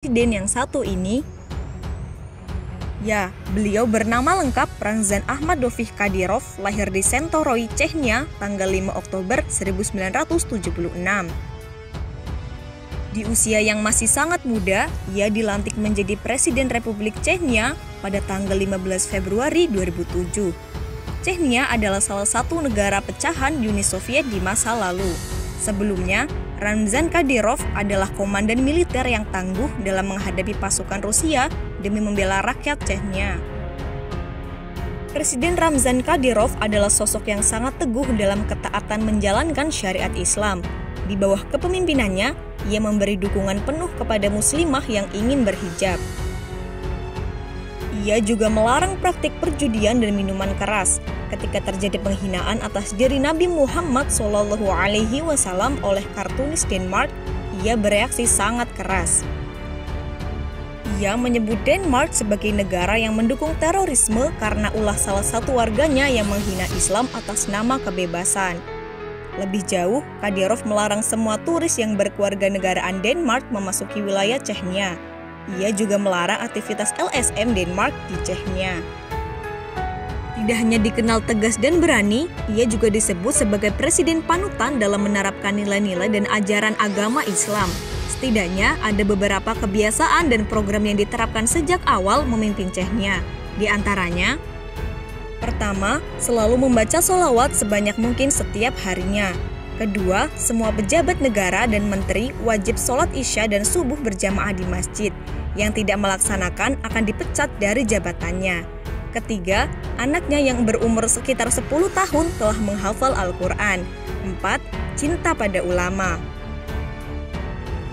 Presiden yang satu ini? Ya, beliau bernama lengkap Ramzan Ahmadovich Kadyrov, lahir di Sentoroi, Chechnya, tanggal 5 Oktober 1976. Di usia yang masih sangat muda, ia dilantik menjadi Presiden Republik Chechnya pada tanggal 15 Februari 2007. Chechnya adalah salah satu negara pecahan Uni Soviet di masa lalu. Sebelumnya, Ramzan Kadyrov adalah komandan militer yang tangguh dalam menghadapi pasukan Rusia demi membela rakyat Chechnya. Presiden Ramzan Kadyrov adalah sosok yang sangat teguh dalam ketaatan menjalankan syariat Islam. Di bawah kepemimpinannya, ia memberi dukungan penuh kepada muslimah yang ingin berhijab. Ia juga melarang praktik perjudian dan minuman keras. Ketika terjadi penghinaan atas diri Nabi Muhammad SAW oleh kartunis Denmark, ia bereaksi sangat keras. Ia menyebut Denmark sebagai negara yang mendukung terorisme karena ulah salah satu warganya yang menghina Islam atas nama kebebasan. Lebih jauh, Kadyrov melarang semua turis yang berkewarganegaraan Denmark memasuki wilayah Chechnya. Ia juga melarang aktivitas LSM Denmark di Chechnya. Tidak hanya dikenal tegas dan berani, ia juga disebut sebagai presiden panutan dalam menerapkan nilai-nilai dan ajaran agama Islam. Setidaknya ada beberapa kebiasaan dan program yang diterapkan sejak awal memimpin Chechnya. Di antaranya, pertama, selalu membaca sholawat sebanyak mungkin setiap harinya. Kedua, semua pejabat negara dan menteri wajib sholat isya dan subuh berjamaah di masjid. Yang tidak melaksanakan akan dipecat dari jabatannya. Ketiga, anaknya yang berumur sekitar 10 tahun telah menghafal Al-Quran. 4. Cinta pada ulama.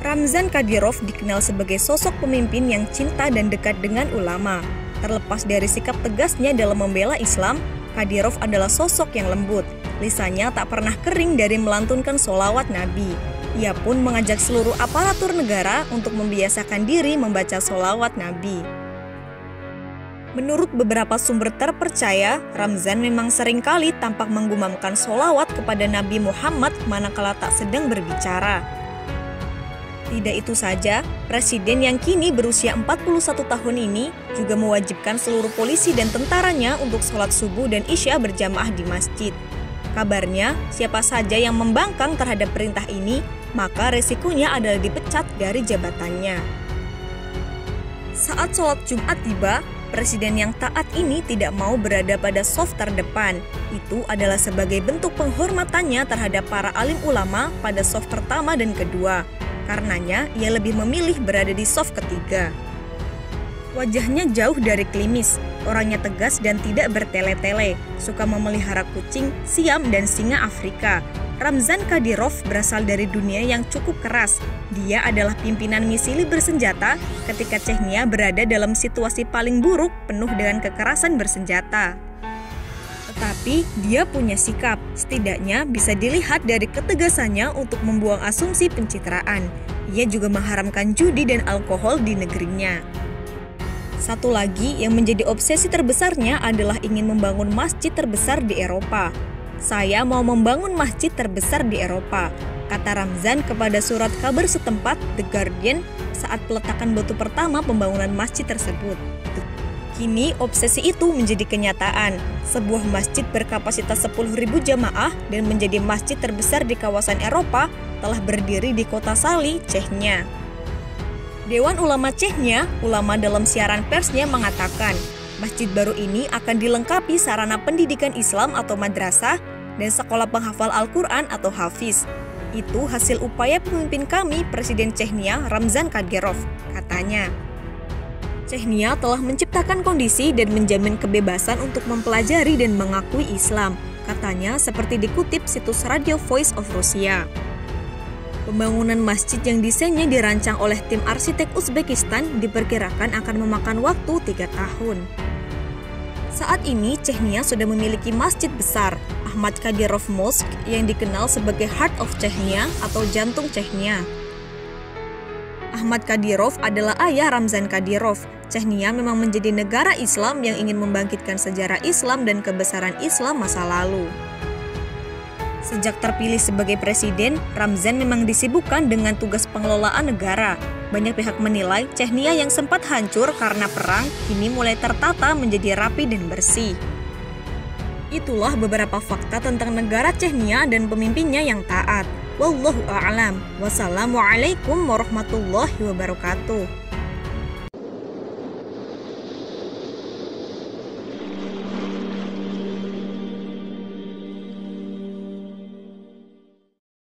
Ramzan Kadyrov dikenal sebagai sosok pemimpin yang cinta dan dekat dengan ulama. Terlepas dari sikap tegasnya dalam membela Islam, Kadyrov adalah sosok yang lembut. Lisannya tak pernah kering dari melantunkan sholawat Nabi. Ia pun mengajak seluruh aparatur negara untuk membiasakan diri membaca sholawat Nabi. Menurut beberapa sumber terpercaya, Ramzan memang seringkali tampak menggumamkan sholawat kepada Nabi Muhammad manakala tak sedang berbicara. Tidak itu saja, presiden yang kini berusia 41 tahun ini juga mewajibkan seluruh polisi dan tentaranya untuk sholat subuh dan isya berjamaah di masjid. Kabarnya, siapa saja yang membangkang terhadap perintah ini, maka resikonya adalah dipecat dari jabatannya. Saat sholat Jumat tiba, presiden yang taat ini tidak mau berada pada saf terdepan. Itu adalah sebagai bentuk penghormatannya terhadap para alim ulama pada saf pertama dan kedua. Karenanya, ia lebih memilih berada di saf ketiga. Wajahnya jauh dari klimis, orangnya tegas dan tidak bertele-tele, suka memelihara kucing, siam, dan singa Afrika. Ramzan Kadyrov berasal dari dunia yang cukup keras. Dia adalah pimpinan misili bersenjata ketika Chechnya berada dalam situasi paling buruk penuh dengan kekerasan bersenjata. Tetapi dia punya sikap, setidaknya bisa dilihat dari ketegasannya untuk membuang asumsi pencitraan. Ia juga mengharamkan judi dan alkohol di negerinya. Satu lagi yang menjadi obsesi terbesarnya adalah ingin membangun masjid terbesar di Eropa. Saya mau membangun masjid terbesar di Eropa, kata Ramzan kepada surat kabar setempat The Guardian saat peletakan batu pertama pembangunan masjid tersebut. Kini obsesi itu menjadi kenyataan. Sebuah masjid berkapasitas 10.000 jamaah dan menjadi masjid terbesar di kawasan Eropa telah berdiri di kota Sali, Chechnya. Dewan Ulama Chechnya, ulama dalam siaran persnya mengatakan, masjid baru ini akan dilengkapi sarana pendidikan Islam atau madrasah dan sekolah penghafal Al-Quran atau hafiz. Itu hasil upaya pemimpin kami, Presiden Chechnya Ramzan Kadyrov, katanya. Chechnya telah menciptakan kondisi dan menjamin kebebasan untuk mempelajari dan mengakui Islam, katanya seperti dikutip situs Radio Voice of Russia. Pembangunan masjid yang desainnya dirancang oleh tim arsitek Uzbekistan diperkirakan akan memakan waktu 3 tahun. Saat ini, Chechnya sudah memiliki masjid besar, Ahmad Kadyrov Mosque, yang dikenal sebagai Heart of Chechnya atau jantung Chechnya. Ahmad Kadyrov adalah ayah Ramzan Kadyrov. Chechnya memang menjadi negara Islam yang ingin membangkitkan sejarah Islam dan kebesaran Islam masa lalu. Sejak terpilih sebagai presiden, Ramzan memang disibukkan dengan tugas pengelolaan negara. Banyak pihak menilai Chechnya yang sempat hancur karena perang kini mulai tertata menjadi rapi dan bersih. Itulah beberapa fakta tentang negara Chechnya dan pemimpinnya yang taat. Wallahu a'lam. Wassalamualaikum warahmatullahi wabarakatuh.